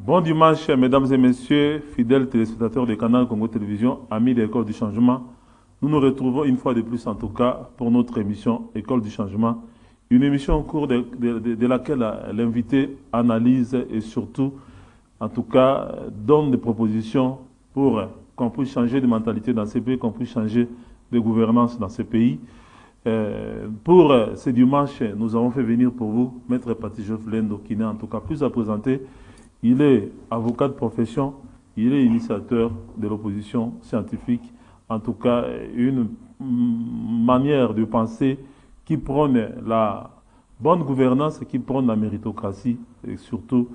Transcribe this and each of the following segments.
Bon dimanche, mesdames et messieurs, fidèles téléspectateurs de Canal Congo Télévision, amis de l'École du Changement. Nous nous retrouvons une fois de plus, en tout cas, pour notre émission École du Changement. Une émission au cours de laquelle l'invité analyse et surtout, en tout cas, donne des propositions pour qu'on puisse changer de mentalité dans ces pays, qu'on puisse changer de gouvernance dans ces pays. Pour ce dimanche, nous avons fait venir pour vous Maître Paty Joseph Lendo, qui n'est en tout cas plus à présenter. Il est avocat de profession, il est initiateur de l'opposition scientifique, en tout cas une manière de penser qui prône la bonne gouvernance, qui prône la méritocratie et surtout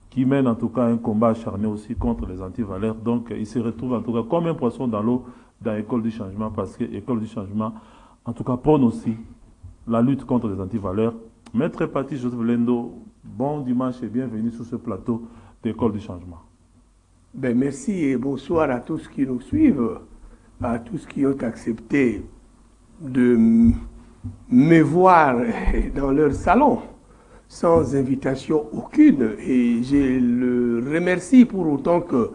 qui mène en tout cas un combat acharné aussi contre les antivaleurs. Donc il se retrouve en tout cas comme un poisson dans l'eau dans l'École du Changement, parce que l'École du Changement en tout cas prône aussi la lutte contre les antivaleurs. Maître Paty Joseph Lendo, bon dimanche et bienvenue sur ce plateau d'École du Changement. Ben merci et bonsoir à tous qui nous suivent, à tous qui ont accepté de me voir dans leur salon sans invitation aucune, et je le remercie pour autant que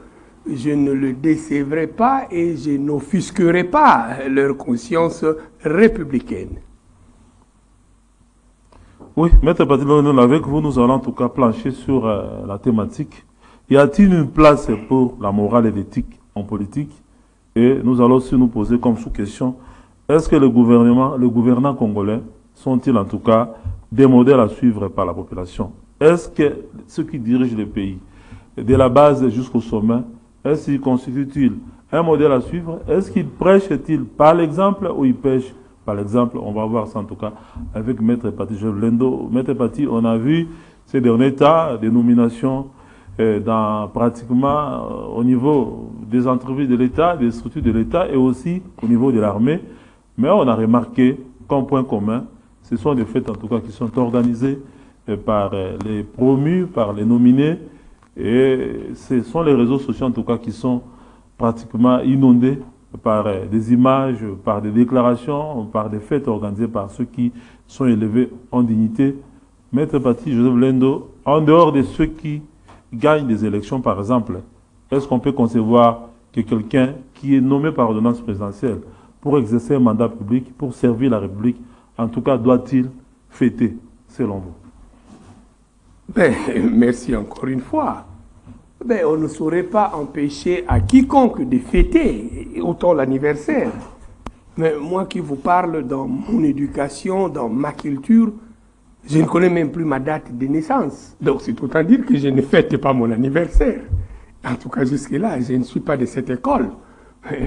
je ne le décevrai pas et je n'offusquerai pas leur conscience républicaine. Oui, Maître Paty Lendo, avec vous, nous allons en tout cas plancher sur la thématique. Y a-t-il une place pour la morale et l'éthique en politique? Et nous allons aussi nous poser comme sous-question, est-ce que le gouvernant congolais sont-ils en tout cas des modèles à suivre par la population? Est-ce que ceux qui dirigent le pays, de la base jusqu'au sommet, est-ce qu'ils constituent-ils un modèle à suivre? Est-ce qu'ils prêchent-ils par l'exemple ou ils pêchent par l'exemple? On va voir ça en tout cas avec Maître Paty Joseph Lendo. Maître Paty, on a vu ces derniers temps des nominations dans pratiquement au niveau des entreprises de l'État, des structures de l'État et aussi au niveau de l'armée. Mais on a remarqué qu'un point commun, ce sont des faits en tout cas qui sont organisés par les promus, par les nominés. Et ce sont les réseaux sociaux en tout cas qui sont pratiquement inondés par des images, par des déclarations, par des fêtes organisées par ceux qui sont élevés en dignité. Maître Paty Joseph Lendo, en dehors de ceux qui gagnent des élections par exemple, est-ce qu'on peut concevoir que quelqu'un qui est nommé par ordonnance présidentielle pour exercer un mandat public, pour servir la République, en tout cas doit-il fêter, selon vous? Ben, merci encore une fois. Ben, on ne saurait pas empêcher à quiconque de fêter, autant l'anniversaire. Mais moi qui vous parle dans mon éducation, dans ma culture, je ne connais même plus ma date de naissance. Donc c'est autant dire que je ne fête pas mon anniversaire. En tout cas jusque-là, je ne suis pas de cette école.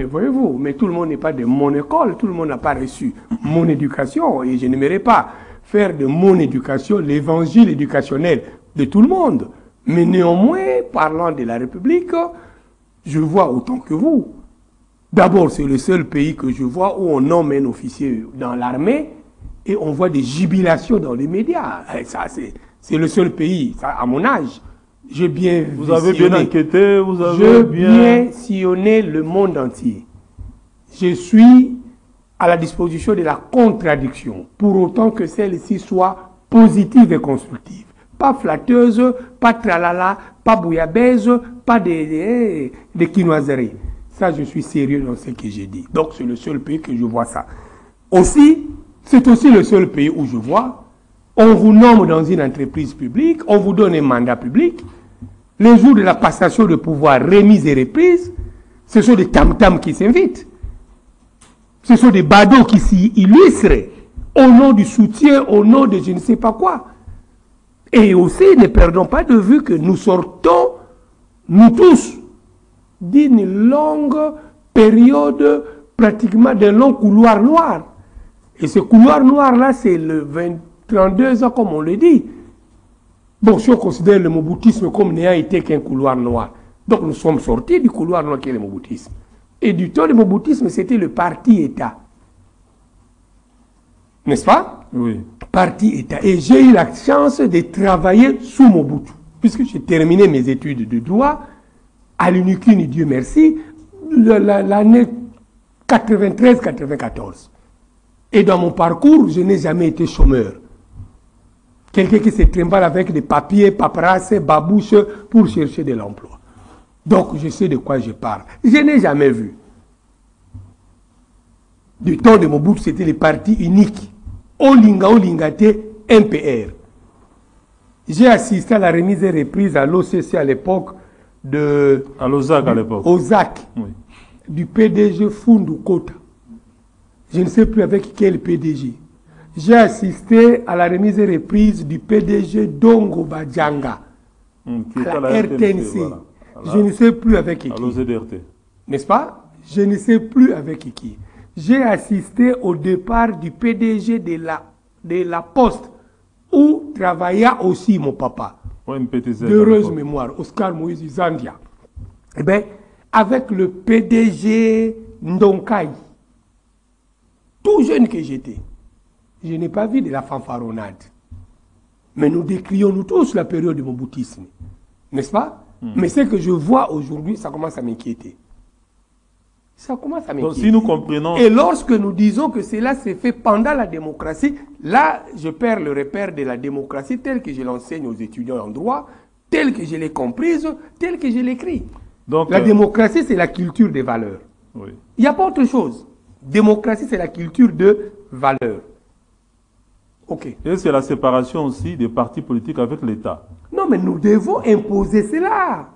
Voyez-vous, mais tout le monde n'est pas de mon école, tout le monde n'a pas reçu mon éducation, et je n'aimerais pas faire de mon éducation l'évangile éducationnel de tout le monde. Mais néanmoins, parlant de la République, je vois autant que vous. D'abord, c'est le seul pays que je vois où on nomme un officier dans l'armée et on voit des jubilations dans les médias. Et ça, c'est le seul pays, ça, à mon âge. Vous avez bien enquêté, vous avez bien sillonné le monde entier. Je suis à la disposition de la contradiction, pour autant que celle-ci soit positive et constructive. Pas flatteuse, pas tralala, pas bouillabaisse, pas de quinoiseries. Ça, je suis sérieux dans ce que j'ai dit. Donc, c'est le seul pays que je vois ça. Aussi, c'est aussi le seul pays où je vois, on vous nomme dans une entreprise publique, on vous donne un mandat public. Les jours de la passation de pouvoir remise et reprise, ce sont des tam-tams qui s'invitent. Ce sont des badauds qui s'y illustrent au nom du soutien, au nom de je ne sais pas quoi. Et aussi, ne perdons pas de vue que nous sortons, nous tous, d'une longue période, pratiquement d'un long couloir noir. Et ce couloir noir-là, c'est le 32 ans, comme on le dit. Bon, si on considère le moboutisme comme n'ayant été qu'un couloir noir. Donc nous sommes sortis du couloir noir qui est le moboutisme. Et du temps du moboutisme, c'était le parti-État. N'est-ce pas? Oui. Parti-État. Et j'ai eu la chance de travailler sous Mobutu. Puisque j'ai terminé mes études de droit à l'UNICUN, Dieu merci, l'année 93-94. Et dans mon parcours, je n'ai jamais été chômeur. Quelqu'un qui se trimballe avec des papiers, paperasses, babouches pour chercher de l'emploi. Donc, je sais de quoi je parle. Je n'ai jamais vu. Du temps de Mobutu, c'était les partis uniques. Olinga, Olingate, MPR. J'ai assisté à la remise et reprise à l'OCC à l'époque de... À l'OZAC à l'époque. OZAC. Oui. Du PDG Fundu Kota. Je ne sais plus avec quel PDG. J'ai assisté à la remise et reprise du PDG Dongo Badjanga. Qui à est la RTNC. voilà. Je ne sais plus avec qui. À l'OZDRT. N'est-ce pas? Je ne sais plus avec qui. J'ai assisté au départ du PDG de la Poste, où travaillait aussi mon papa. OMPTZ. D'heureuse mémoire, Oscar Moïse Zandia. Eh bien, avec le PDG Ndonkai, tout jeune que j'étais, je n'ai pas vu de la fanfaronnade. Mais nous décrions nous tous la période du moboutisme. N'est-ce pas? Mais ce que je vois aujourd'hui, ça commence à m'inquiéter. Ça commence à m'inquiéter. Donc, si nous comprenons... Et lorsque nous disons que cela s'est fait pendant la démocratie, là, je perds le repère de la démocratie tel que je l'enseigne aux étudiants en droit, tel que je l'ai comprise, tel que je l'écris. Donc, la démocratie, c'est la culture des valeurs. Oui. Il n'y a pas autre chose. Démocratie, c'est la culture de valeurs. OK. Et c'est la séparation aussi des partis politiques avec l'État. Non, mais nous devons imposer cela.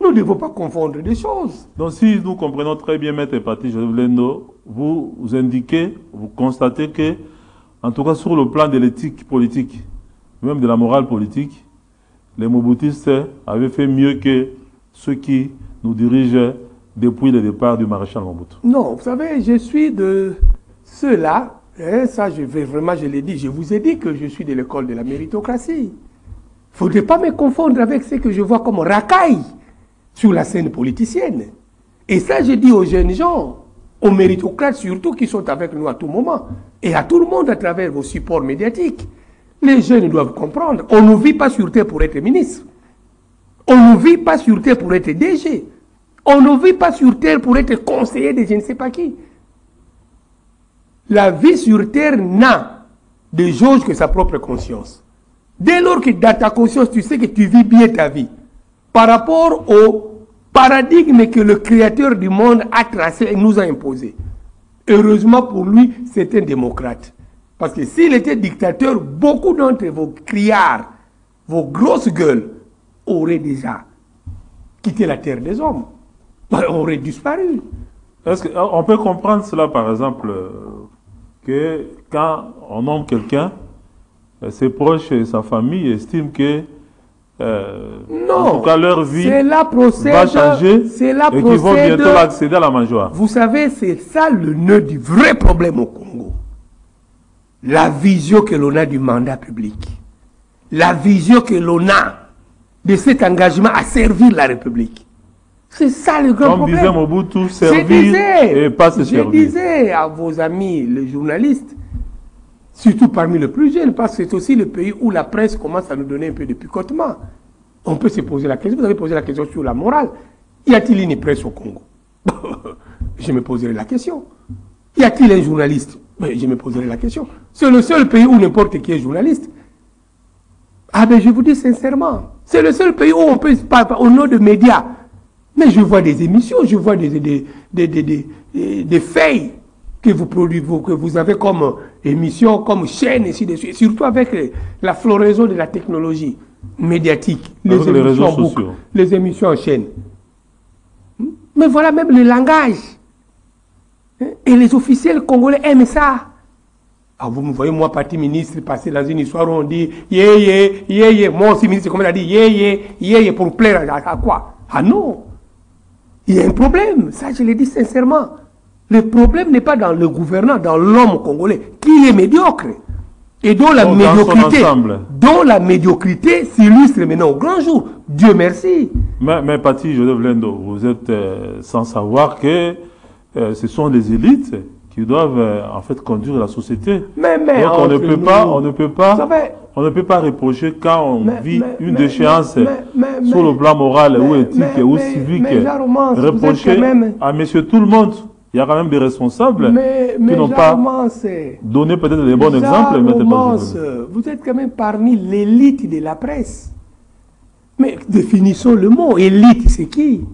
Nous ne devons pas confondre des choses. Donc, si nous comprenons très bien, Maître Patrice Joseph Lendo, vous indiquez, vous constatez que, en tout cas sur le plan de l'éthique politique, même de la morale politique, les Mobutistes avaient fait mieux que ceux qui nous dirigent depuis le départ du maréchal Mobutu. Non, vous savez, je suis de ceux-là, ça je l'ai dit, je vous ai dit que je suis de l'école de la méritocratie. Il ne faudrait pas me confondre avec ce que je vois comme racaille sur la scène politicienne. Et ça, je dis aux jeunes gens, aux méritocrates surtout, qui sont avec nous à tout moment, et à tout le monde à travers vos supports médiatiques. Les jeunes doivent comprendre, on ne vit pas sur terre pour être ministre. On ne vit pas sur terre pour être DG. On ne vit pas sur terre pour être conseiller de je ne sais pas qui. La vie sur terre n'a de jauge que sa propre conscience. Dès lors que dans ta conscience, tu sais que tu vis bien ta vie, par rapport au paradigme que le créateur du monde a tracé et nous a imposé. Heureusement pour lui, c'est un démocrate. Parce que s'il était dictateur, beaucoup d'entre vos criards, vos grosses gueules, auraient déjà quitté la terre des hommes. Auraient disparu. Est-ce qu'on peut comprendre cela, par exemple, que quand on nomme quelqu'un, ses proches et sa famille estiment que non, en tout cas leur vie va changer et qu'ils vont bientôt accéder à la mangeoire. Vous savez, c'est ça le nœud du vrai problème au Congo. La vision que l'on a du mandat public. La vision que l'on a de cet engagement à servir la République. C'est ça le grand problème. Comme disait Mobutu, servir et pas se servir. Je disais à vos amis, les journalistes, surtout parmi les plus jeunes, parce que c'est aussi le pays où la presse commence à nous donner un peu de picotement. On peut se poser la question, vous avez posé la question sur la morale. Y a-t-il une presse au Congo? Je me poserai la question. Y a-t-il un journaliste? Je me poserai la question. C'est le seul pays où n'importe qui est journaliste. Ah ben je vous dis sincèrement, c'est le seul pays où on peut parler au nom de médias. Mais je vois des émissions, je vois des feuilles que vous produisez, que vous avez comme émission, comme chaîne, ainsi de suite. Surtout avec la floraison de la technologie médiatique, les émissions en boucle, les émissions en chaîne. Mais voilà même le langage. Et les officiels congolais aiment ça. Ah, vous me voyez, moi, parti ministre, passer dans une histoire où on dit yé, moi aussi, ministre, comme on a dit yé, pour plaire à quoi? Ah non! Il y a un problème, ça je l'ai dit sincèrement. Le problème n'est pas dans le gouvernant, dans l'homme congolais, qui est médiocre. Et dont la médiocrité s'illustre maintenant au grand jour. Dieu merci. Mais Patrice Joseph Lendo, vous êtes sans savoir que ce sont les élites qui doivent en fait conduire la société. Mais donc on ne peut pas reprocher quand on vit une déchéance sur le plan moral ou éthique ou civique, reprocher à monsieur tout le monde Il y a quand même des responsables mais qui n'ont pas Romance, donné peut-être des bons exemples. Romance, vous êtes quand même parmi l'élite de la presse. Mais définissons le mot. Élite, c'est qui?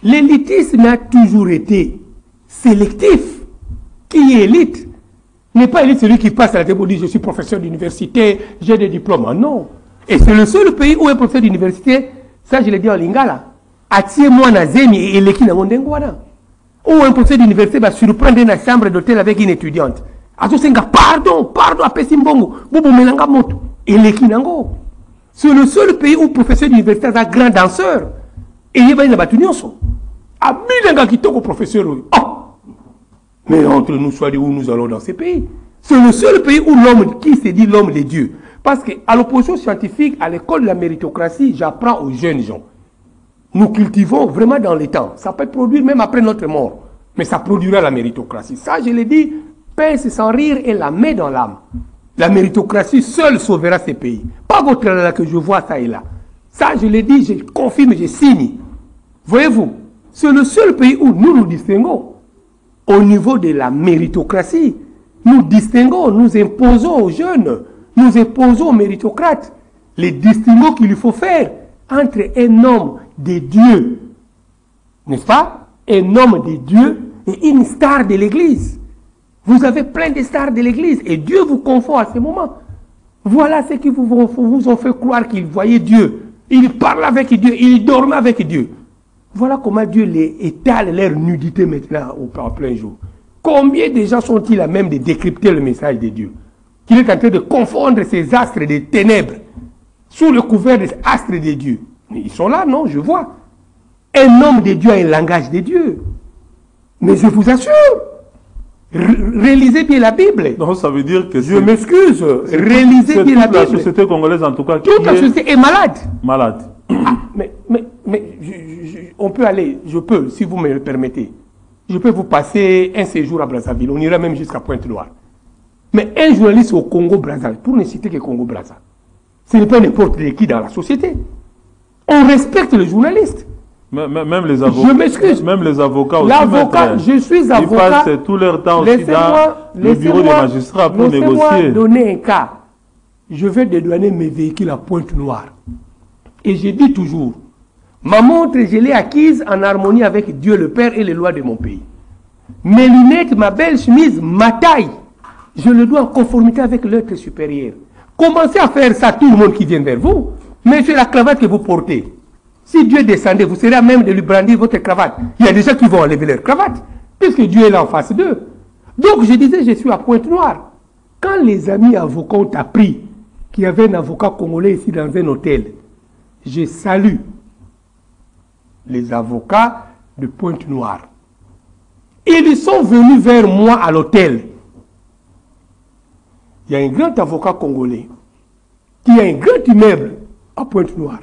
L'élitisme a toujours été sélectif. Qui est élite? N'est pas élite celui qui passe à la télé pour dire je suis professeur d'université, j'ai des diplômes. Ah non. Et c'est le seul pays où un professeur d'université, ça je l'ai dit en lingala, attire-moi na zemi et eleki na ngondengwana. Ou un professeur d'université va surprendre dans la chambre d'hôtel avec une étudiante. Azo senga pardon, apesi mbongo, bobo melanga moto, eleki nango. C'est le seul pays où professeur d'université a un grand danseur. Et il va y avoir une nyonso. Abilenga kitoko professeur. Oh! Mais entre nous, soit où nous allons dans ces pays. C'est le seul pays où l'homme, qui se dit l'homme de Dieu. Parce qu'à l'opposition scientifique, à l'école de la méritocratie, j'apprends aux jeunes gens. Nous cultivons vraiment dans les temps. Ça peut produire même après notre mort. Mais ça produira la méritocratie. Ça, je l'ai dit, pince sans rire et la main dans l'âme. La méritocratie seule sauvera ces pays. Pas votre là que je vois ça et là. Ça, je l'ai dit, je confirme, je signe. Voyez-vous, c'est le seul pays où nous nous distinguons. Au niveau de la méritocratie, nous distinguons, nous imposons aux jeunes, nous imposons aux méritocrates les distinguos qu'il faut faire entre un homme de Dieu, n'est-ce pas? Un homme de Dieu et une star de l'Église. Vous avez plein de stars de l'Église et Dieu vous confond à ce moment. Voilà ce qui vous ont fait croire qu'il voyait Dieu. Il parlait avec Dieu, il dormait avec Dieu. Voilà comment Dieu les étale leur nudité maintenant en plein jour. Combien de gens sont-ils à même de décrypter le message de Dieu? Qu'il est en train de confondre ces astres des ténèbres sous le couvert des astres de Dieu. Ils sont là, non, je vois. Un homme de Dieu a un langage de Dieu. Mais je vous assure, réalisez bien la Bible. Donc ça veut dire que je m'excuse, réalisez bien la Bible. La société congolaise en tout cas. Toute la société est malade. Malade. Ah, mais on peut aller, je peux, si vous me le permettez, je peux vous passer un séjour à Brazzaville, on ira même jusqu'à Pointe-Noire. Mais un journaliste au Congo-Brazzaville, pour ne citer que Congo-Brazzaville, ce n'est pas n'importe qui dans la société. On respecte les journalistes. Même les avocats. Je m'excuse. Même les avocats aussi. L'avocat, je suis avocat. Ils passent tout leur temps aussi dans le bureau des magistrats pour négocier. Laissez-moi donner un cas. Je vais dédouaner mes véhicules à Pointe-Noire. Et je dis toujours, ma montre, je l'ai acquise en harmonie avec Dieu le Père et les lois de mon pays. Mes lunettes, ma belle chemise, ma taille, je le dois en conformité avec l'être supérieur. Commencez à faire ça, tout le monde qui vient vers vous. Mais c'est la cravate que vous portez. Si Dieu descendait, vous serez à même de lui brandir votre cravate. Il y a des gens qui vont enlever leur cravate, puisque Dieu est là en face d'eux. Donc je disais, je suis à Pointe-Noire. Quand les amis avocats ont appris qu'il y avait un avocat congolais ici dans un hôtel, je salue les avocats de Pointe-Noire. Ils sont venus vers moi à l'hôtel. Il y a un grand avocat congolais qui a un grand immeuble à Pointe-Noire.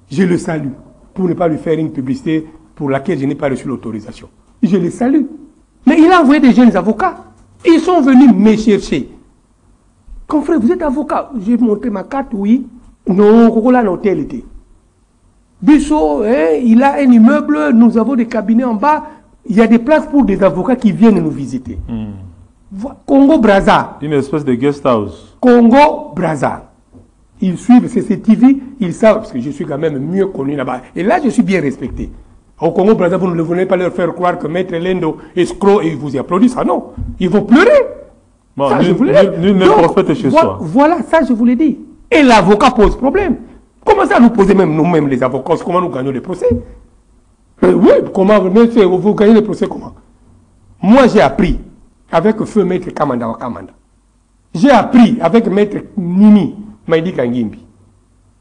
Je le salue pour ne pas lui faire une publicité pour laquelle je n'ai pas reçu l'autorisation. Je le salue. Mais il a envoyé des jeunes avocats. Ils sont venus me chercher. Confrère, vous êtes avocat? J'ai montré ma carte, oui. Non, Kokola l'hôtel était. Bissot, il a un immeuble, nous avons des cabinets en bas. Il y a des places pour des avocats qui viennent nous visiter. Congo-Brazza. Une espèce de guest house. Congo-Brazza. Ils suivent CCTV, ils savent, parce que je suis quand même mieux connu là-bas. Et là, je suis bien respecté. Au Congo-Brazza, vous ne venez pas leur faire croire que Maître Lendo est escroc et ils vous applaudissent. Ah non, ils vont pleurer. Bon, nul n'est prophète chez soi. Voilà, ça je vous l'ai dit. Et l'avocat pose problème. Comment ça nous poser même nous-mêmes les avocats? Comment nous gagnons les procès? Oui, comment vous gagnez les procès comment? Moi j'ai appris avec feu Maître Kamanda Wakamanda. J'ai appris avec Maître Nini Maïdi Kangimbi,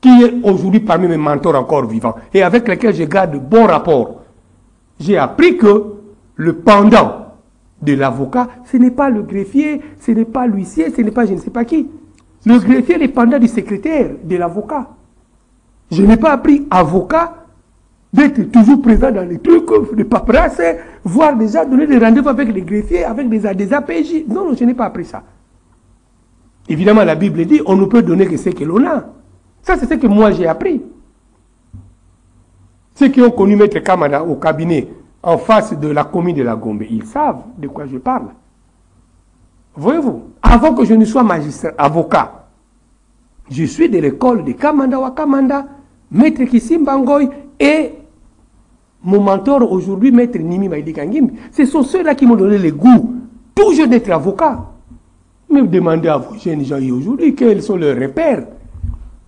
qui est aujourd'hui parmi mes mentors encore vivants et avec lesquels je garde de bons rapports. J'ai appris que le pendant de l'avocat, ce n'est pas le greffier, ce n'est pas l'huissier, ce n'est pas je ne sais pas qui. Le greffier est le pendant du secrétaire de l'avocat. Je n'ai pas appris avocat d'être toujours présent dans les trucs, de paperasse, voire déjà donner des rendez-vous avec les greffiers, avec des APJ. Non, non, je n'ai pas appris ça. Évidemment, la Bible dit, on ne peut donner que ce que l'on a. Ça, c'est ce que moi j'ai appris. Ceux qui ont connu Maître Kamada au cabinet, en face de la commune de la Gombe, ils savent de quoi je parle. Voyez-vous, avant que je ne sois magistrat, avocat, je suis de l'école de Kamanda Wakamanda, Maître Kisimba Ngoy et mon mentor aujourd'hui, Maître Nimi Maïdi Kangimbi. Ce sont ceux-là qui m'ont donné le goût, toujours d'être avocat. Mais demandez à vos jeunes gens aujourd'hui quels sont leurs repères,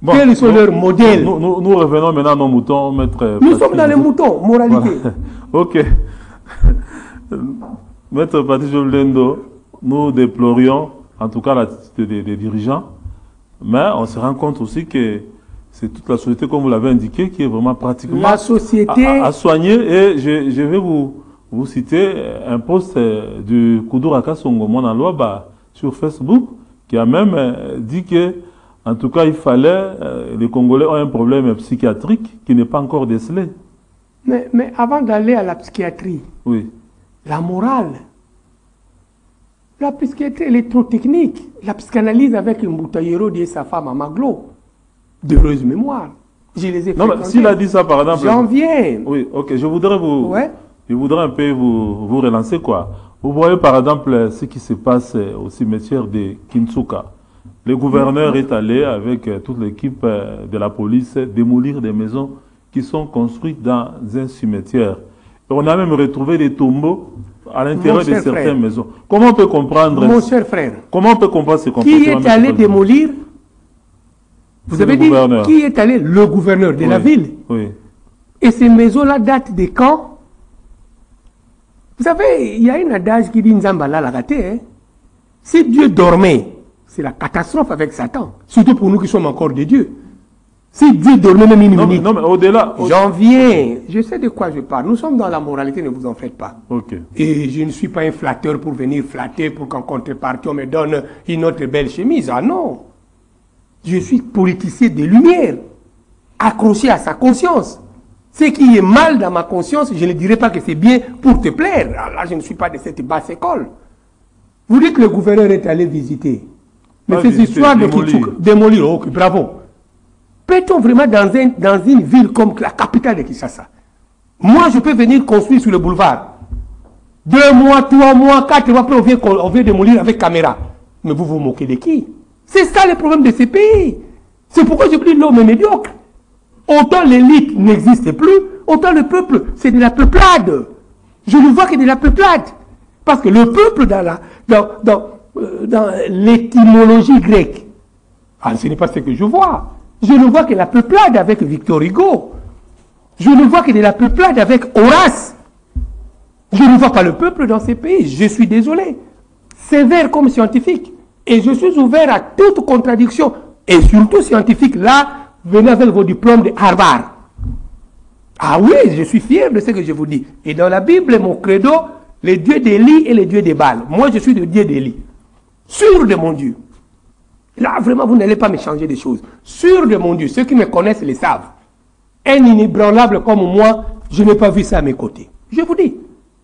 bon, quels sont leurs modèles. Nous revenons maintenant à nos moutons, Maître. Nous sommes dans les moutons, moralité. Voilà. Ok. Maître Patrice Lendo, nous déplorions en tout cas l'attitude des dirigeants, mais on se rend compte aussi que c'est toute la société, comme vous l'avez indiqué, qui est vraiment pratiquement la société à soigner. Et je vais vous citer un post du Koudouraka Songo dans Loaba sur Facebook, qui a même dit que, en tout cas, il fallait, les Congolais ont un problème psychiatrique qui n'est pas encore décelé. Mais avant d'aller à la psychiatrie, oui, la morale, la psychiatrie, elle est trop technique. La psychanalyse avec Mboutayero et sa femme à Maglo, d'heureuse mémoire. Je les ai fait. Non, mais s'il a dit ça, par exemple... J'en viens. Oui, ok, je voudrais Ouais. Je voudrais un peu vous relancer, quoi. Vous voyez, par exemple, ce qui se passe au cimetière de Kinsuka. Le gouverneur est allé, avec toute l'équipe de la police, démolir des maisons qui sont construites dans un cimetière. Et on a même retrouvé des tombeaux à l'intérieur de certaines maisons. Comment on peut comprendre... Mon cher frère. Comment on peut comprendre ce comportement? Qui est allé démolir? Vous avez dit gouverneur. Qui est allé? Le gouverneur de la ville. Oui. Et ces maisons-là datent de quand? Vous savez, il y a une adage qui dit Nzambala la raté. Hein? Si Dieu dormait, c'est la catastrophe avec Satan. Surtout pour nous qui sommes encore des dieux. Si Dieu dormait même une minute. Non, mais au-delà... J'en viens. Je sais de quoi je parle. Nous sommes dans la moralité, ne vous en faites pas. Ok. Et je ne suis pas un flatteur pour venir flatter, pour qu'en contrepartie, on me donne une autre belle chemise. Ah non. Je suis politicien de lumière, accroché à sa conscience. Ce qui est mal dans ma conscience, je ne dirais pas que c'est bien pour te plaire. Alors là, je ne suis pas de cette basse école. Vous dites que le gouverneur est allé visiter. Mais cette histoire de Kinshasa, démolir, ok, bravo. Peut-on vraiment dans une ville comme la capitale de Kinshasa? Moi, je peux venir construire sur le boulevard. 2 mois, 3 mois, 4 mois après, on vient démolir avec caméra. Mais vous vous moquez de qui? C'est ça le problème de ces pays. C'est pourquoi je dis l'homme est médiocre. Autant l'élite n'existe plus, autant le peuple, c'est de la peuplade. Je ne vois que de la peuplade. Parce que le peuple, dans l'étymologie grecque, ce n'est pas ce que je vois. Je ne vois que la peuplade avec Victor Hugo. Je ne vois que de la peuplade avec Horace. Je ne vois pas le peuple dans ces pays. Je suis désolé. Sévère comme scientifique. Et je suis ouvert à toute contradiction. Et surtout scientifique. Là, venez avec vos diplômes de Harvard. Ah oui, je suis fier de ce que je vous dis. Et dans la Bible, mon credo, les dieux d'Élie et les dieux des Baals. Moi, je suis le dieu d'Élie. Sûr de mon Dieu. Là, vraiment, vous n'allez pas me changer des choses. Sûr de mon Dieu. Ceux qui me connaissent le savent. Un inébranlable comme moi, je n'ai pas vu ça à mes côtés. Je vous dis.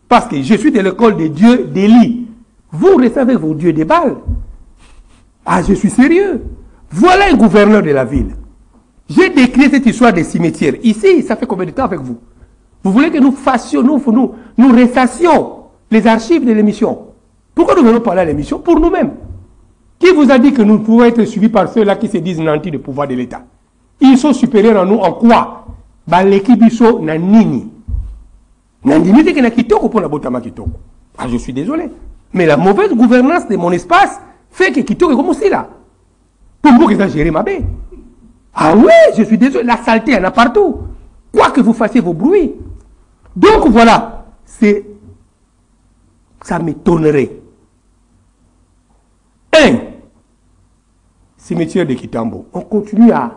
Parce que je suis de l'école des dieux d'Élie. Vous recevez vos dieux des Baals. Ah, je suis sérieux. Voilà un gouverneur de la ville. J'ai décrit cette histoire des cimetières. Ici, ça fait combien de temps avec vous? Vous voulez que nous fassions, nous ressassions les archives de l'émission. Pourquoi nous venons parler à l'émission? Pour nous-mêmes. Qui vous a dit que nous pouvons être suivis par ceux-là qui se disent nantis du pouvoir de l'État? Ils sont supérieurs à nous en quoi? L'équibiso na nini. Nandimite que na kitoko pour la botama kitoko. Ah, je suis désolé. Mais la mauvaise gouvernance de mon espace fait que kitoko est comme aussi là. Pour vous exagérer ma baie. Ah oui, je suis désolé. La saleté, il y en a partout. Quoi que vous fassiez vos bruits. Donc voilà. Ça m'étonnerait. Cimetière de Kitambo. On continue à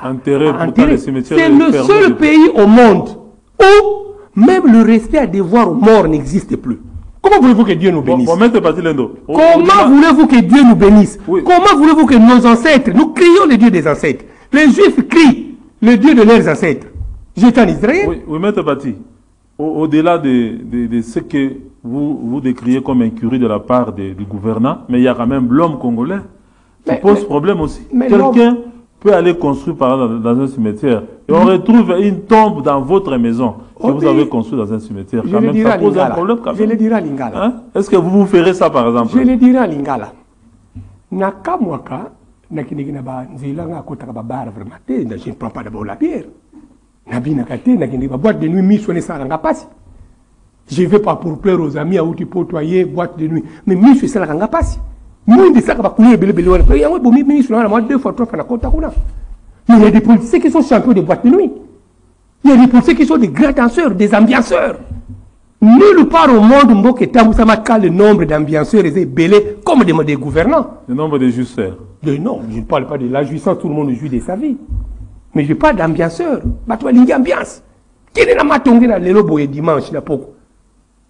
enterrer. C'est le seul pays au monde où même le respect à devoir aux morts n'existe plus. Comment voulez-vous que Dieu nous bénisse? Comment voulez-vous que Dieu nous bénisse? Oui. Comment voulez-vous que nos ancêtres, nous crions le Dieu des ancêtres. Les Juifs crient le Dieu de leurs ancêtres. J'étais en Israël. Oui, Maître Bati, au-delà de ce que vous décriez comme incurie de la part du gouvernant, mais il y a quand même l'homme congolais qui pose problème aussi. Quelqu'un peut aller construire par exemple dans un cimetière et on retrouve une tombe dans votre maison. que vous avez construit dans un cimetière. Je le dirai à pose un Lingala. problème quand même. Je le dirai à Lingala. Hein? Est-ce que vous ferez ça par exemple? Je le dirai à Lingala. Nakamwaka, nakinegina nzilanga kotaka babara vraiment. Je ne prends pas d'abord la bière. Nabi nakate, nakinegina boîte de nuit mis sur les salanga passe. Je ne vais pas pour plaire aux amis à où tu peux toyer boîte de nuit. Mais mis sur les salanga passe. Moi, je sais que va couler belle belle. Il y a un bon mis sur la moi 2 fois 3 fois la côte à kuna. Mais il y a des politiciens qui sont champions de boîte de nuit. Il y a des politiciens qui sont des grands danseurs, des ambianceurs. Nulle part au monde, Mboketam, ça marque le nombre d'ambianceurs et belés comme des gouvernants. Le nombre de jouisseurs. Non, je ne parle pas de la jouissance, tout le monde jouit de sa vie. Mais je parle d'ambianceurs. Batwa lingi ambiance. Quel est la matongue dans le lobo et dimanche, n'a pas.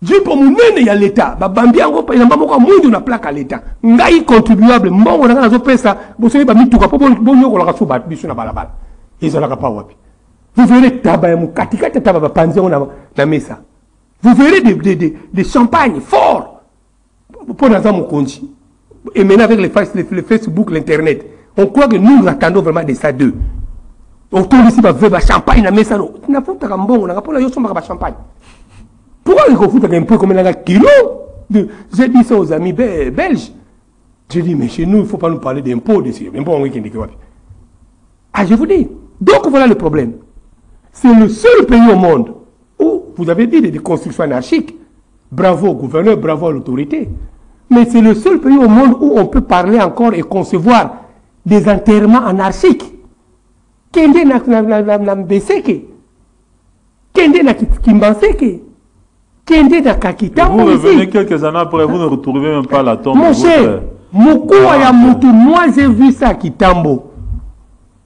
Je peux me mener à l'État. Babambiango, il n'y a pas beaucoup de monde plaque à l'État. Ngai contribuable, mon on a fait ça. Vous savez, tout cas, bon, on a fait ça, bisous na balabala. Ils ont la capa wapi. Vous verrez tabac, katika tabac, panzé, on a mis ça. Vous verrez des champagnes forts. Pour dans mon compte. Et maintenant, avec le Facebook, l'Internet, on croit que nous attendons vraiment de ça d'eux. On tourne ici, on veut champagne, on a mis ça. On a fait un bon, on a pas la champagne. Pourquoi il faut un peu comme un kilo? J'ai dit ça aux amis belges. J'ai dit, mais chez nous, il ne faut pas nous parler d'impôts. Ah, je vous dis. Donc, voilà le problème. C'est le seul pays au monde où vous avez dit des constructions anarchiques. Bravo au gouverneur, bravo à l'autorité. Mais c'est le seul pays au monde où on peut parler encore et concevoir des enterrements anarchiques. Kende na mbeseke. Kende na kimbanseke. Vous revenez quelques années après, vous ne retrouvez même pas la tombe. Mon cher, Moukoua ya Moutou, moi j'ai vu ça à Kitambo.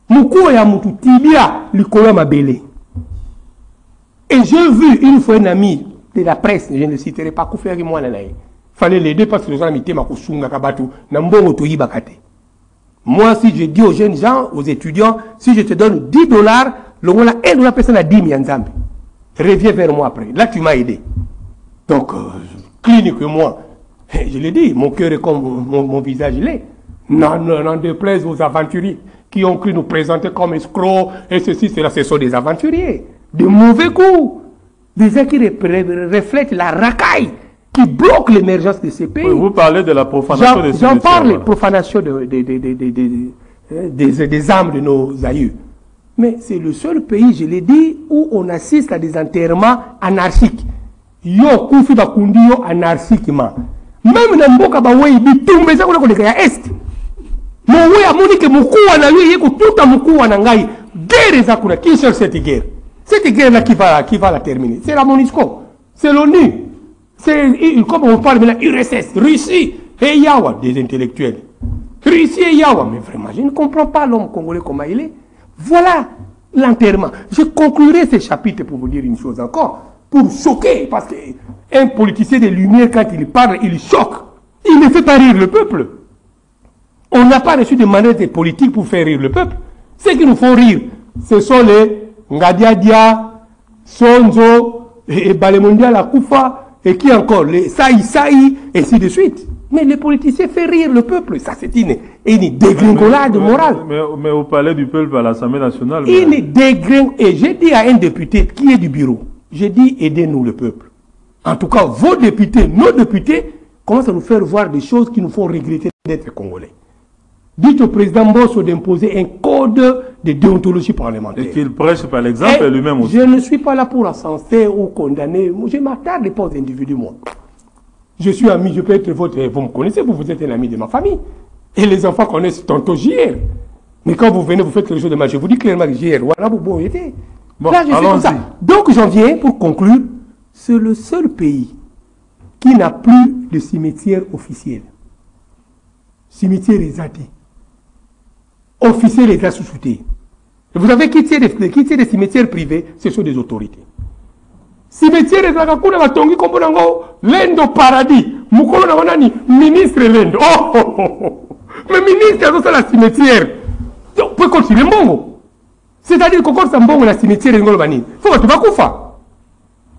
Moukoua ya Moutou, Tibia, Likola Mabele. Et j'ai vu une fois un ami de la presse, je ne le citerai pas, Kouferi Mouananaï. Il fallait l'aider parce que les gens m'étaient Makosunga Kabatu, Nambongo Toyi Bakate. Moi, si je dis aux jeunes gens, aux étudiants, si je te donne $10, le voilà $1 personne à 10 Mianzambi. Reviens vers moi après. Là, tu m'as aidé. Donc, clinique que moi, je l'ai dit, mon cœur est comme mon visage l'est. N'en déplaise aux aventuriers qui ont cru nous présenter comme escrocs, et ceci, cela, ce sont des aventuriers. De mauvais coups. Des gens qui reflètent la racaille, qui bloquent l'émergence de ces pays. Vous parlez de la profanation des cimetières. J'en parle, profanation des âmes de nos aïeux. Mais c'est le seul pays, je l'ai dit, où on assiste à des enterrements anarchiques. Yo kufi bakundi yo anarchiquement. Même na mboka bawe bitumbe za koleka ya est. Mowe amoni ke mukuwa na lui yeko tuta mukuwa na ngai. Guerre za kuna qui cherche cette guerre. Cette guerre là qui va la terminer. C'est la MONUSCO, c'est l'ONU. C'est comme on parle maintenant URSS, Russie et Yawa des intellectuels. Russie et Yawa, mais vraiment je ne comprends pas l'homme congolais comment il est. Voilà l'enterrement. Je conclurai ce chapitre pour vous dire une chose encore. Pour choquer, parce qu'un politicien de lumière, quand il parle, il choque. Il ne fait pas rire le peuple. On n'a pas reçu de manette politique pour faire rire le peuple. Ceux qui nous font rire, ce sont les Ngadiadia, Sonzo, et Balemondia la Koufa, et qui encore, les Saï, et ainsi de suite. Mais les politiciens font rire le peuple. Ça, c'est une dégringolade morale. Mais au palais du peuple, à l'Assemblée nationale. Une dégringolade. Et j'ai dit à un député qui est du bureau, j'ai dit, aidez-nous le peuple. En tout cas, vos députés, nos députés, commencent à nous faire voir des choses qui nous font regretter d'être Congolais. Dites au président Mbosso d'imposer un code de déontologie parlementaire. Et qu'il prêche par l'exemple lui-même aussi. Je ne suis pas là pour ascenser ou condamner. Je m'attarde pas aux individus, moi. Je suis ami, je peux être votre... Vous me connaissez, vous êtes un ami de ma famille. Et les enfants connaissent tonton JR. Mais quand vous venez, vous faites quelque chose de mal. Je vous dis clairement que JR, voilà, vous bon, était. Bon, là, je sais comme ça. Donc, j'en viens pour conclure. C'est le seul pays qui n'a plus de cimetière officiel. Cimetière exaté. Officiel et sous-souté. Vous avez quitté des cimetières privés, ce sont des autorités. Cimetière et Zagakuna va tongi comme l'Endo paradis. Moukolo na wanani, ministre l'Endo. Mais ministre, c'est la cimetière. Vous pouvez continuer mbongo. C'est-à-dire qu'on commence à mbongo la cimetière ngolo bani. Faut que tu vas koufa.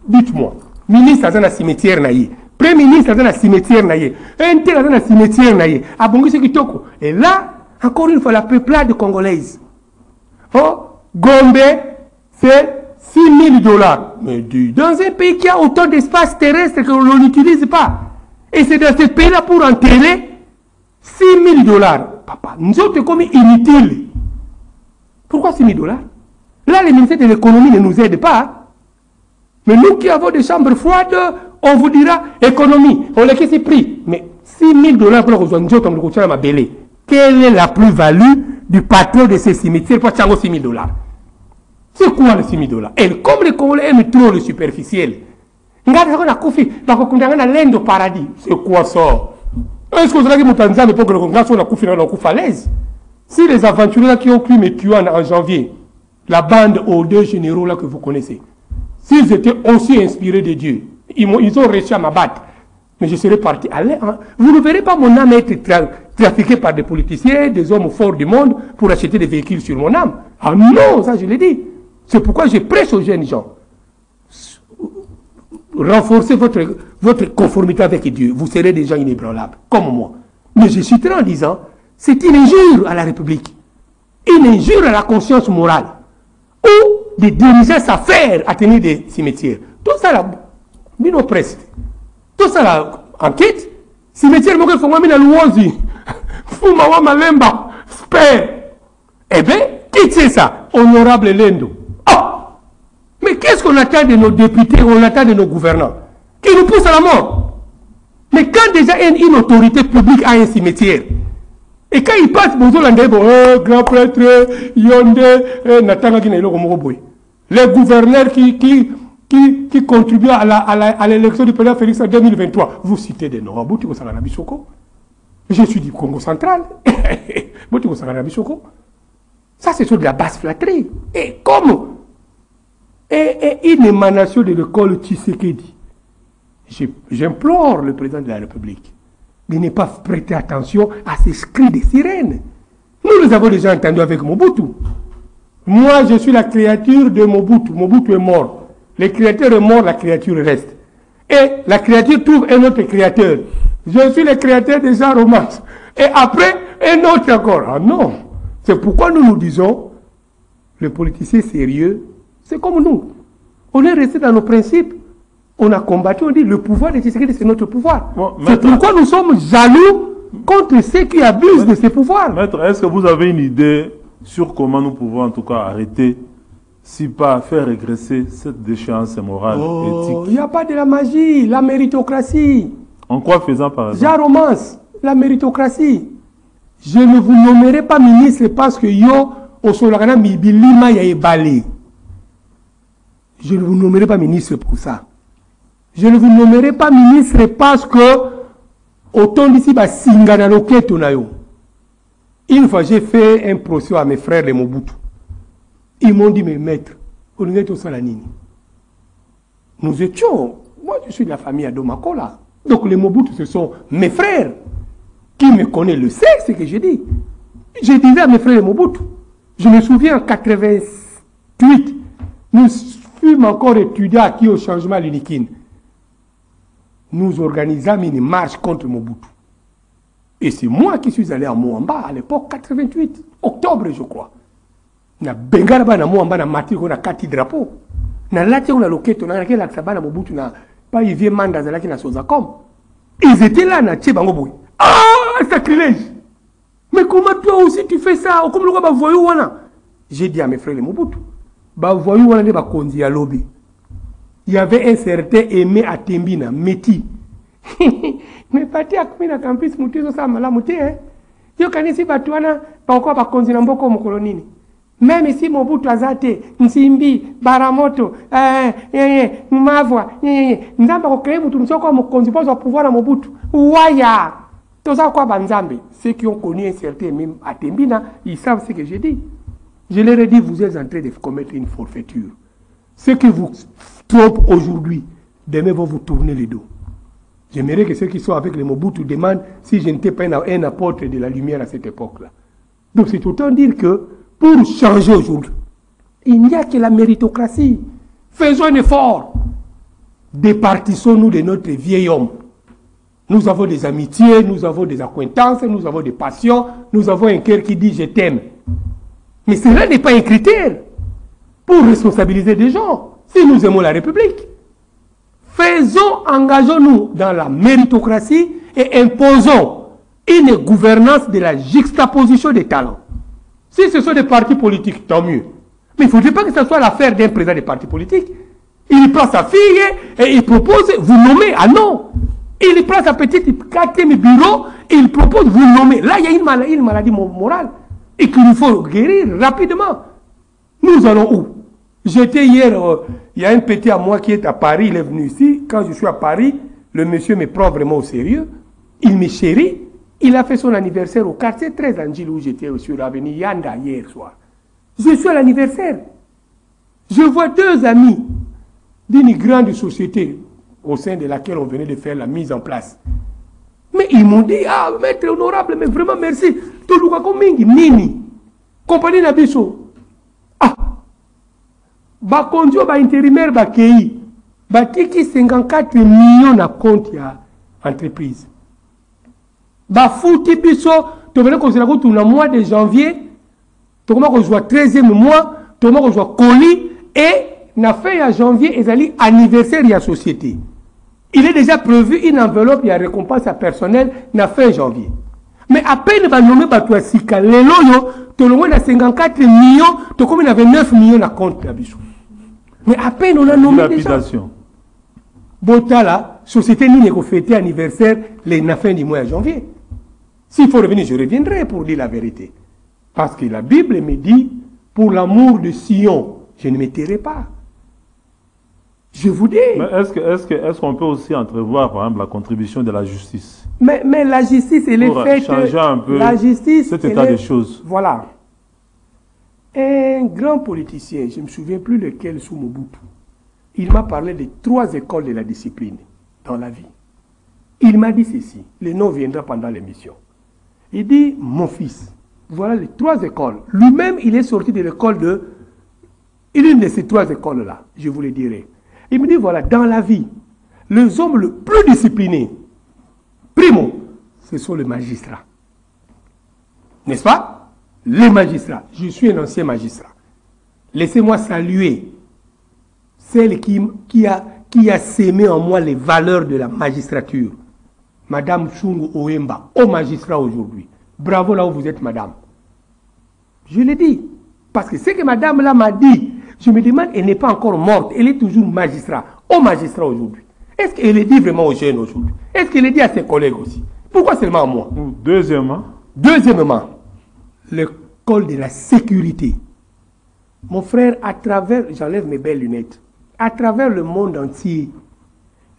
Dites-moi, ministre dans la cimetière naïe. Premier ministre dans la cimetière naïe. Inter dans la cimetière naïe. Abongi ce qui toko. Et là, encore une fois, la peuplade congolaise. Oh, Gombe, c'est 6 000 $. Mais dans un pays qui a autant d'espace terrestre que l'on n'utilise pas. Et c'est dans ce pays-là pour enterrer 6 000 $. Papa, nous autres comme inutiles. Pourquoi 6 000 $? Là, le ministère de l'économie ne nous aide pas. Mais nous qui avons des chambres froides, on vous dira économie. On les qui pris. Mais 6 000 $ pour nous autres, ma belle. Quelle est la plus-value du patron de ces cimetières pour 6 000 $? C'est quoi les 6 000 $? Et comme les Congolais aiment trop le superficiel, regardez on a Kofi, on l'Inde au paradis. C'est quoi ça? Est-ce que vous avez dit Tanzanie pour que le Congrès soit à l'aise? Si les aventuriers qui ont cru me tuer en janvier, la bande aux 2 généraux là que vous connaissez, s'ils étaient aussi inspirés de Dieu, ils ont réussi à m'abattre. Mais je serais parti. Vous ne verrez pas mon âme être trafiquée par des politiciens, des hommes forts du monde pour acheter des véhicules sur mon âme. Ah non, ça je l'ai dit. C'est pourquoi je prêche aux jeunes gens. Renforcez votre conformité avec Dieu. Vous serez des gens inébranlables, comme moi. Mais je suis en disant, c'est une injure à la République. Une injure à la conscience morale. Ou des dirigeants s'affairent à tenir des cimetières. Tout ça là, Bino Presse. Tout ça là, enquête. Cimetière, moi, je suis louosi. Fumawa Malemba. Spare. Eh bien, qui c'est ça? Honorable Lendo. Mais qu'est-ce qu'on attend de nos députés, on attend de nos gouvernants? Qui nous poussent à la mort. Mais quand déjà une autorité publique a un cimetière, et quand il passe, grand prêtre, les gouverneurs qui contribuent à l'élection du président Félix en 2023, vous citez des noms. Je suis du Congo central. Ça, c'est sur de la basse flatterie. Et comme une émanation de l'école Tshisekedi, j'implore le président de la République de ne pas prêter attention à ces cris de sirènes. Nous les avons déjà entendus avec Mobutu. Moi, je suis la créature de Mobutu. Mobutu est mort. Le créateur est mort, la créature reste. Et la créature trouve un autre créateur. Je suis le créateur des gens romances. Et après, un autre encore. Ah non. C'est pourquoi nous nous disons, les politiciens sérieux, c'est comme nous. On est resté dans nos principes. On a combattu, on dit le pouvoir de Tshisekedi, c'est notre pouvoir. Bon, c'est pourquoi nous sommes jaloux contre ceux qui abusent de ces pouvoirs. Maître, est-ce que vous avez une idée sur comment nous pouvons en tout cas arrêter, si pas faire régresser cette déchéance morale, éthique? Il n'y a pas de la magie, la méritocratie. En quoi faisant par exemple? Ja romance, la méritocratie. Je ne vous nommerai pas ministre parce que yo, au Solagana, Mibilima, Yaebali. Je ne vous nommerai pas ministre pour ça. Je ne vous nommerai pas ministre parce que, autant d'ici, une fois, j'ai fait un procès à mes frères de Mobutu. Ils m'ont dit, mais maître, on est au Salanini. Nous étions, moi je suis de la famille Adomakola. Donc les Mobutu, ce sont mes frères. Qui me connaît le sait ce que j'ai dit. Je disais à mes frères de Mobutu, je me souviens en 88, nous fûmes encore étudiants acquis au changement l'uniquine. Nous organisâmes une marche contre Mobutu. Et c'est moi qui suis allé à Moamba à l'époque, 88, octobre je crois. Na bengaraba na Moamba na mati ko na 4 drapeaux. Na lati on a loketo na la sabana Mobutu na pas il vient manda zalaki na Sozacom. Ils étaient là na Tchebango boy. Ah, sacrilège. Mais comment toi aussi tu fais ça? Comme le roi voyou wana. J'ai dit à mes frères les Mobutu, ba voyou wana ne ba konzi à lobby. Il y avait un certain Aimé à Tembina, Métis. Mais parti à Kumina campus, Moutizo ça mala mouté, hein. Yo kanisi batuana, pas encore pas konzi mboko mokolonini. Même ici Mobutu azate, Nsimbi, Baramoto, Mavwa, Nzamba ko créer mutu msoko mo konzi pozo pouvoir à Mobutu. Waya. Tout ça quoi banzambe. Ceux qui ont connu un certain même à Tembina, ils savent ce que j'ai dit. Je leur ai dit, vous êtes en train de commettre une forfaiture. Ce qui vous trompe aujourd'hui, demain vont vous tourner le dos. J'aimerais que ceux qui sont avec les Mobutu demandent si je n'étais pas un apôtre de la lumière à cette époque-là. Donc c'est autant dire que pour changer aujourd'hui, il n'y a que la méritocratie. Faisons un effort. Départissons-nous de notre vieil homme. Nous avons des amitiés, nous avons des acquaintances, nous avons des passions, nous avons un cœur qui dit je t'aime. Mais cela n'est pas un critère. pour responsabiliser des gens. Si nous aimons la République, engageons-nous dans la méritocratie et imposons une gouvernance de la juxtaposition des talents. Si ce sont des partis politiques, tant mieux. Mais il ne faudrait pas que ce soit l'affaire d'un président des partis politiques. Il prend sa fille et il propose, vous nommez. Ah non! Il prend sa petite 4e bureau et il propose, vous nommez. Là, il y a une maladie morale et qu'il nous faut guérir rapidement. Nous allons où? J'étais hier, il y a un petit à moi qui est à Paris, il est venu ici. Quand je suis à Paris, le monsieur me prend vraiment au sérieux. Il me chérit. Il a fait son anniversaire au quartier 13 Angil où j'étais sur l'avenue Yanda hier soir. Je suis à l'anniversaire. Je vois 2 amis d'une grande société au sein de laquelle on venait de faire la mise en place. Mais ils m'ont dit, ah, maître honorable, mais vraiment merci. Toluka Komingi, Nini, compagnie Nabiso. Ah, ba conduit ba intérimaire ba kei, ba tiki 54 millions na compte ya entreprise. Ba fouti biso, to venez considérer que tout le mois de janvier, to comment qu'on joue 13e mois, to comment qu'on joue colis et na fait à janvier ezali anniversaire de la société. Il est déjà prévu une enveloppe et une récompense à personnel na fin janvier. Mais à peine va nommer Batoua Sika, les loyaux, tout le monde a 54 millions, tout comme il avait 9 millions à compte d'habitude. Mais à peine on a nommé déjà. Botala, société ni fêter anniversaire la fin du mois de janvier. S'il faut revenir, je reviendrai pour dire la vérité. Parce que la Bible me dit, pour l'amour de Sion, je ne me tairai pas. Je vous dis. Mais est-ce qu'on peut aussi entrevoir, par exemple, la contribution de la justice? Mais la justice, elle est faite. Changer un peu la justice, cet état des choses. Voilà. Un grand politicien, je ne me souviens plus lequel sous Mobutu, il m'a parlé de 3 écoles de la discipline dans la vie. Il m'a dit ceci, le nom viendra pendant l'émission. Il dit, mon fils, voilà les 3 écoles. Lui-même, il est sorti de l'école de... Une de ces 3 écoles-là, je vous le dirai. Il me dit, voilà, dans la vie, les hommes les plus disciplinés, primo, ce sont les magistrats. N'est-ce pas? Les magistrats. Je suis un ancien magistrat. Laissez-moi saluer celle qui a sémé en moi les valeurs de la magistrature. Madame Chungu Oemba, au magistrat aujourd'hui. Bravo là où vous êtes, madame. Je l'ai dit. Parce que ce que madame là m'a dit, je me demande, elle n'est pas encore morte. Elle est toujours magistrat. Au magistrat aujourd'hui. Est-ce qu'elle le dit vraiment aux jeunes aujourd'hui? Est-ce qu'elle le dit à ses collègues aussi? Pourquoi seulement à moi? Deuxièmement, l'école de la sécurité. Mon frère, à travers, j'enlève mes belles lunettes, à travers le monde entier,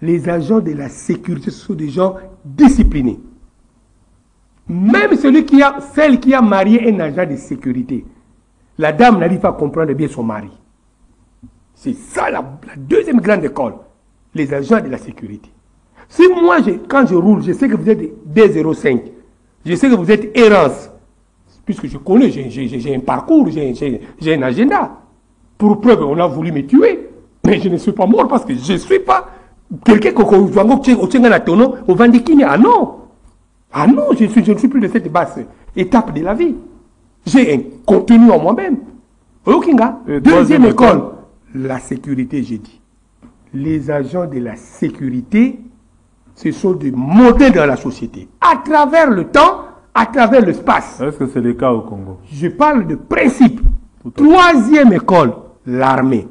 les agents de la sécurité sont des gens disciplinés. Même celle qui a marié un agent de sécurité, la dame n'arrive pas à comprendre bien son mari. C'est ça la deuxième grande école, les agents de la sécurité. Si moi, quand je roule, je sais que vous êtes D05, je sais que vous êtes errance, puisque je connais, j'ai un parcours, j'ai un agenda. Pour preuve, on a voulu me tuer, mais je ne suis pas mort parce que je ne suis pas quelqu'un qui a tonneau au Vandikini. Ah non! Ah non, je ne suis plus de cette basse étape de la vie. J'ai un contenu en moi-même. Deuxième école, la sécurité, j'ai dit. Les agents de la sécurité, ce sont des modèles dans la société. À travers le temps, à travers l'espace. Est-ce que c'est le cas au Congo? Je parle de principe. Troisième école, l'armée.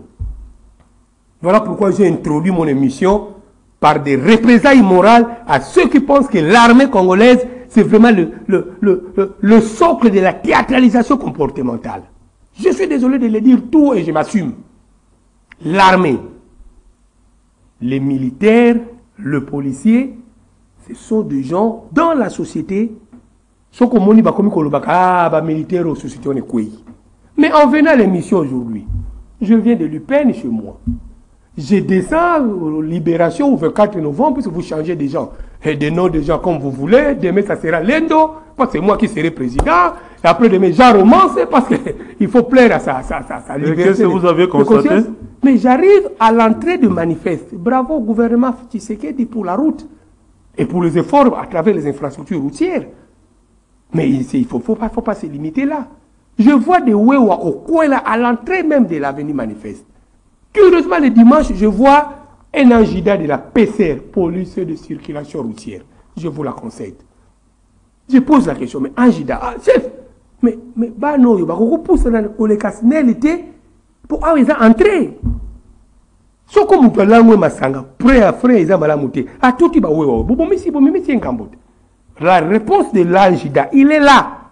Voilà pourquoi j'ai introduit mon émission par des représailles morales à ceux qui pensent que l'armée congolaise, c'est vraiment le socle de la théâtralisation comportementale. Je suis désolé de le dire tout et je m'assume. L'armée, les militaires, le policier, ce sont des gens dans la société. Mais en venant à l'émission aujourd'hui, je viens de l'UPN chez moi. Je descends aux Libération au 24 novembre, puisque vous changez des gens. Et des noms de gens comme vous voulez. Demain, ça sera Lendo, parce que c'est moi qui serai président. Et après, demain, Jean Romance, parce qu'il faut plaire à sa liberté. Qu'est-ce que vous avez constaté? Mais j'arrive à l'entrée du manifeste. Bravo au gouvernement Tshisekedi pour la route et pour les efforts à travers les infrastructures routières. Mais il ne faut pas se limiter là. Je vois des Wewa au coin là, à l'entrée même de l'avenue Manifeste. Curieusement, le dimanche, je vois un angida de la PCR, police de circulation routière. Je vous la conseille. Je pose la question, mais angida, chef, mais bah non, il va repousser dans le casse-nélité pour entrer. Ce que nous avons masanga, prêt à frère, ils ont malamouté. À tout, il va la réponse de l'angida, il est là.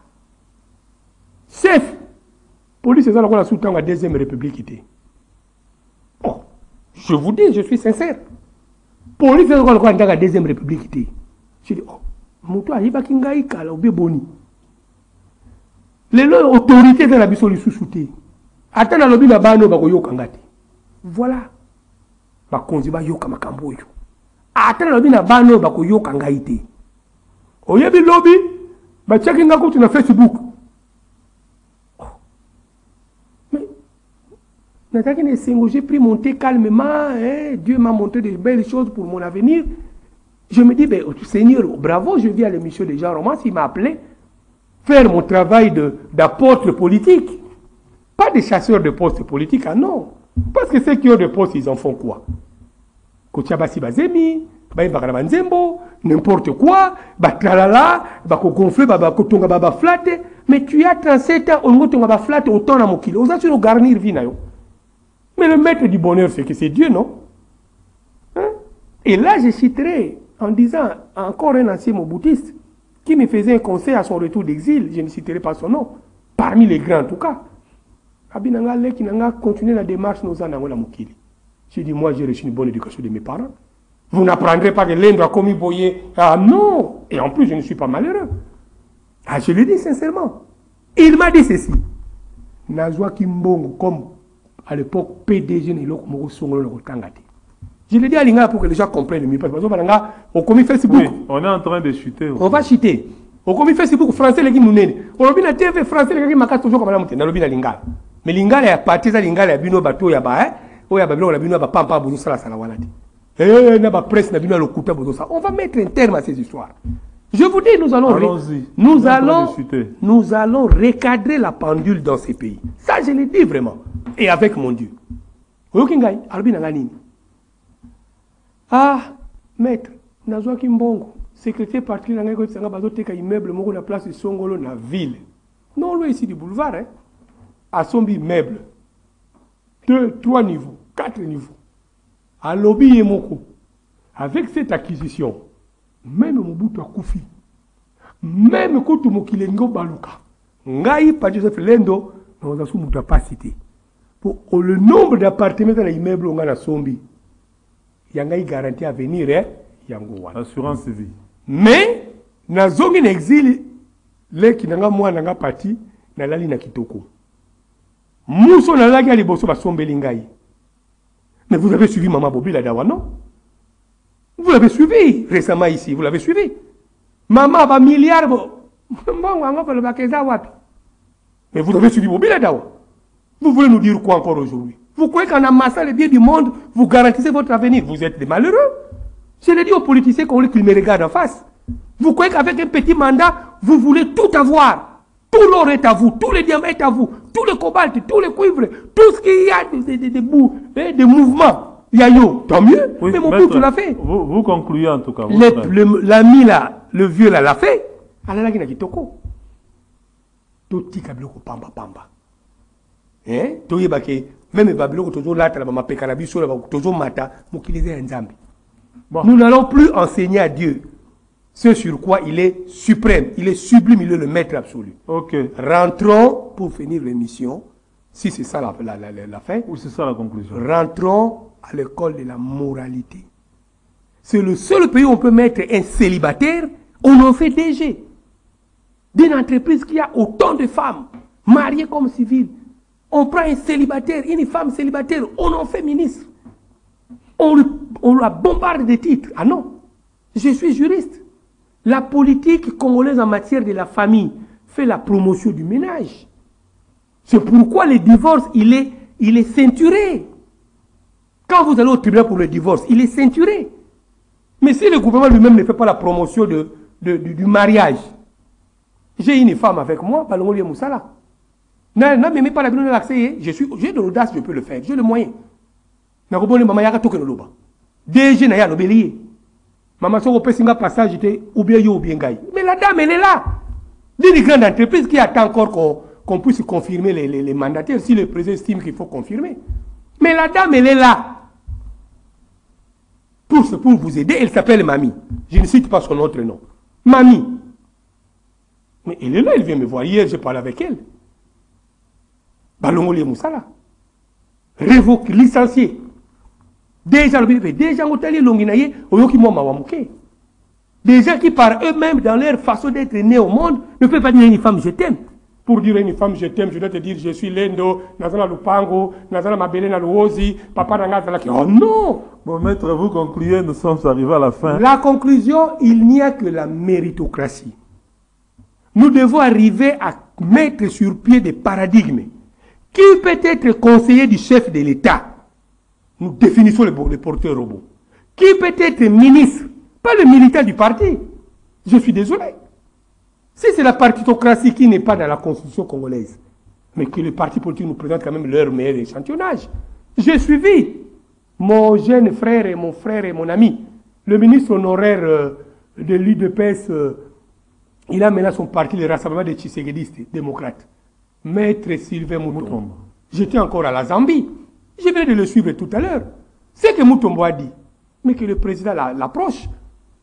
Chef, police, c'est ça qu'on a sous la deuxième république. Oh, je vous dis, je suis sincère. Police, c'est ça qu'on a la deuxième république. Je dis, oh, Moutou, il va y avoir un boni. Les autorités de la Bissoli sous-souté. Attends, la lobby là-bas, nous avons kangati. Voilà. Ba konzi ba yoka makambo yo. Attends, la lobby là-bas, nous avons yoka ngaïté. Oyebi lobby, ba checking out sur Facebook. J'ai pris mon thé calmement, hein, Dieu m'a montré de belles choses pour mon avenir. Je me dis, ben, Seigneur, bravo, je viens à l'émission de Jean Romance, il m'a appelé faire mon travail d'apôtre politique. Pas de chasseur de postes politiques, ah non. Parce que ceux qui ont des postes, ils en font quoi? Kotiabasi Bazemi, n'importe quoi, tralala, gonfler, flatter. Mais tu as 37 ans, on va flatter autant dans mon kilo. On a sur garnir vie. Mais le maître du bonheur, c'est que c'est Dieu, non? Hein? Et là, je citerai en disant encore un ancien moboutiste qui me faisait un conseil à son retour d'exil, je ne citerai pas son nom, parmi les grands en tout cas. Abinanga qui n'a continué la démarche, nous en avons la moukili. J'ai dit, moi j'ai reçu une bonne éducation de mes parents. Vous n'apprendrez pas que l'Inde a commis Boyer. Ah non! Et en plus, je ne suis pas malheureux. Ah, je le dis sincèrement. Il m'a dit ceci. Nazwa Kimbongo, comme à l'époque, PDG n'est pas comme je le dis à l'Inga pour que les gens comprennent mieux. Parce que on commis Facebook. Oui, on est en train de chuter. On va chuter. On commis Facebook français, les gens nous nènent. On a bien TV français, les gens m'ont toujours comme la montée. On a bien l'Inga. Mais l'Inga est parti, l'Inga est bino bateau yaba, hein. Oh yaba bino, la bino ba pampa bozo sala sala waladi. Na ba presse na bino le kuta bozo ça. On va mettre un terme à ces histoires. Je vous dis, nous allons recadrer la pendule dans ces pays. Ça, je le dis vraiment. Et avec mon Dieu. Ah, maître, Nazwa Kimbongo, secrétaire parti dans un immeuble, dans la place de Songolo, dans la ville. Non, loin ici du boulevard, hein. À son immeuble. 2, 3 niveaux, 4 niveaux. À lobby et moko. Avec cette acquisition, même Mobutu a Koufi, même Koutou Mokilengo Baluka, Ngaï par Joseph Lendo, nous avons pas cité. Pour le nombre d'appartements dans l'immeuble, on a la Sombi. Il y a une garantie à venir, hein? Assurance vie. Mais, na zongi n'exil, les qui n'ont moi n'a parti, n'a la ligne kitoko. Mousso n'a la gali bosso ba sombe lingaï. Mais vous avez suivi Maman Bobi la dawa, non? Vous l'avez suivi récemment ici, vous l'avez suivi. Maman va milliard, mais vous avez suivi Bobi la dawa. Vous voulez nous dire quoi encore aujourd'hui? Vous croyez qu'en amassant les biens du monde, vous garantissez votre avenir? Vous êtes des malheureux. Je l'ai dit aux politiciens qu'ils me regardent en face. Vous croyez qu'avec un petit mandat, vous voulez tout avoir? Tout l'or est à vous, tous les diamants est à vous, tout le cobalt, tous les cuivres, tout ce qu'il y a de mouvements. Yayo, tant mieux, oui, mais mon bout, tu l'as fait. Vous concluez en tout cas. L'ami là, le vieux là, l'a fait. Alors là, il y a kitoko. Tout petit kabiloko pamba pamba. Hein? Tout y est même Babylone, toujours là, ma pécanabi, toujours mata, nous n'allons plus enseigner à Dieu ce sur quoi il est suprême, il est sublime, il est le maître absolu. Ok. Rentrons, pour finir l'émission, si c'est ça la fin, ou c'est ça la conclusion. Rentrons à l'école de la moralité. C'est le seul pays où on peut mettre un célibataire, on en fait DG. D'une entreprise qui a autant de femmes, mariées comme civiles. On prend un célibataire, une femme célibataire, on en fait ministre. On la bombarde de titres. Ah non, je suis juriste. La politique congolaise en matière de la famille fait la promotion du ménage. C'est pourquoi le divorce, il est ceinturé. Quand vous allez au tribunal pour le divorce, il est ceinturé. Mais si le gouvernement lui-même ne fait pas la promotion du mariage, j'ai une femme avec moi, Balongoli Moussala. Non, non, mais pas la bien l'accès. J'ai de l'audace, je peux le faire. J'ai le moyen. DG n'a pas de maman, si on peut faire un passage, ou bien yo ou bien gaï. Mais la dame, elle est là. D'une grande entreprise qui attend encore qu'on puisse confirmer les mandataires si le président estime qu'il faut confirmer. Mais la dame, elle est là. Pour vous aider, elle s'appelle Mamie. Je ne cite pas son autre nom. Mamie. Mais elle est là, elle vient me voir. Hier, j'ai parlé avec elle. Balongoli Moussala. Révoqué, licencié. Des gens qui par eux-mêmes, dans leur façon d'être nés au monde, ne peuvent pas dire à une femme je t'aime. Pour dire à une femme je t'aime, je dois te dire je suis Lendo, Nazana Lupango, Nazana Mabelena Luozi, Papa Nangazala qui. Oh non! Bon, maître, vous concluez, nous sommes arrivés à la fin. La conclusion, il n'y a que la méritocratie. Nous devons arriver à mettre sur pied des paradigmes. Qui peut être conseiller du chef de l'État? Nous définissons les porteurs robots. Qui peut être ministre? Pas le militaire du parti. Je suis désolé. Si c'est la partitocratie qui n'est pas dans la constitution congolaise, mais que les partis politiques nous présentent quand même leur meilleur échantillonnage. J'ai suivi mon jeune frère et mon ami, le ministre honoraire de l'UDPS, il a mené son parti, le Rassemblement des Tshisekedi démocrates. Maître Sylvain Moutombo. J'étais encore à la Zambie. Je viens de le suivre tout à l'heure. C'est que Moutombo a dit, mais que le président l'approche.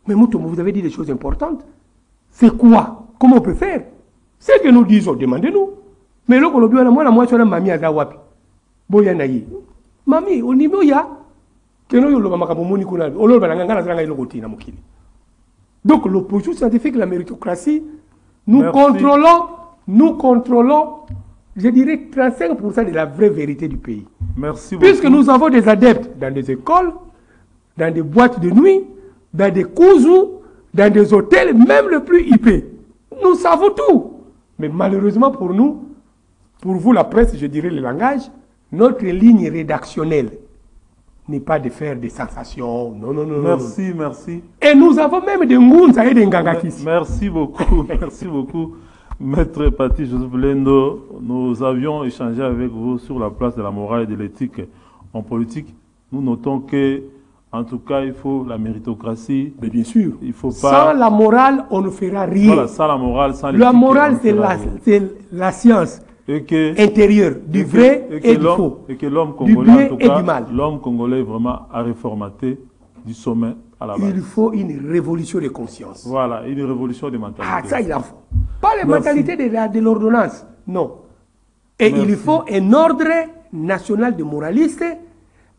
Mais Moutombo, vous avez dit des choses importantes. C'est quoi? Comment on peut faire? C'est que nous disons, demandez-nous. Mais là, moi, je suis mamie à Zawapi. Boyanayi. Mamie, au niveau, il y a. Donc, l'opposition scientifique, la méritocratie, nous contrôlons, je dirais, 35% de la vraie vérité du pays. Merci beaucoup. Puisque nous avons des adeptes dans des écoles, dans des boîtes de nuit, dans des cousous, dans des hôtels, même le plus IP. Nous savons tout. Mais malheureusement pour nous, pour vous la presse, je dirais le langage, notre ligne rédactionnelle n'est pas de faire des sensations. Non, non, non. Merci, merci. Et nous avons même des Ngounza et des Ngangakis. Merci beaucoup, merci beaucoup. Maître Paty Joseph Lendo, nous avions échangé avec vous sur la place de la morale et de l'éthique en politique. Nous notons que, en tout cas, il faut la méritocratie. Mais bien sûr. Il faut pas... Sans la morale, on ne fera rien. Voilà, sans la morale, sans l'éthique. La morale, c'est la science intérieure du vrai et du faux. Et que l'homme congolais, en tout cas, l'homme congolais vraiment a réformaté du sommet à la base. Il faut une révolution de conscience. Voilà, une révolution de mentalité. Ah, ça, il en faut. Pas les mentalités de l'ordonnance, non. Et il faut un ordre national de moralistes,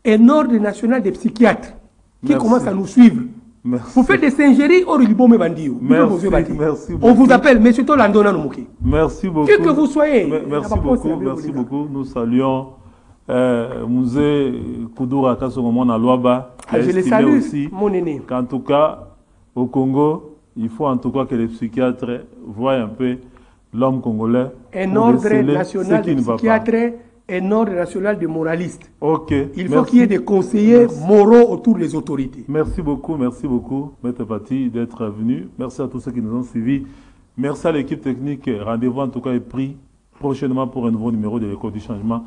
un ordre national de psychiatres qui commence à nous suivre. Merci. Vous faites des singeries, or il bombe bandio. Merci beaucoup. On vous appelle, monsieur Tolandona Noumouki. Merci beaucoup. Que vous soyez. Merci beaucoup. Nous saluons Musée Koudoura Kassongomon à Luaba. Je les salue aussi, mon aîné. Qu'en tout cas, au Congo, il faut en tout cas que les psychiatres voient un peu l'homme congolais. Un ordre national de psychiatres, un ordre national de moralistes. Ok. Il faut qu'il y ait des conseillers moraux autour des autorités. Merci beaucoup, Maître Paty, d'être venu. Merci à tous ceux qui nous ont suivis. Merci à l'équipe technique. Rendez-vous en tout cas est pris prochainement pour un nouveau numéro de l'Écho du Changement.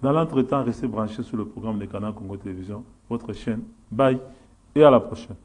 Dans l'entretemps, restez branchés sur le programme de Canal Congo Télévision, votre chaîne. Bye et à la prochaine.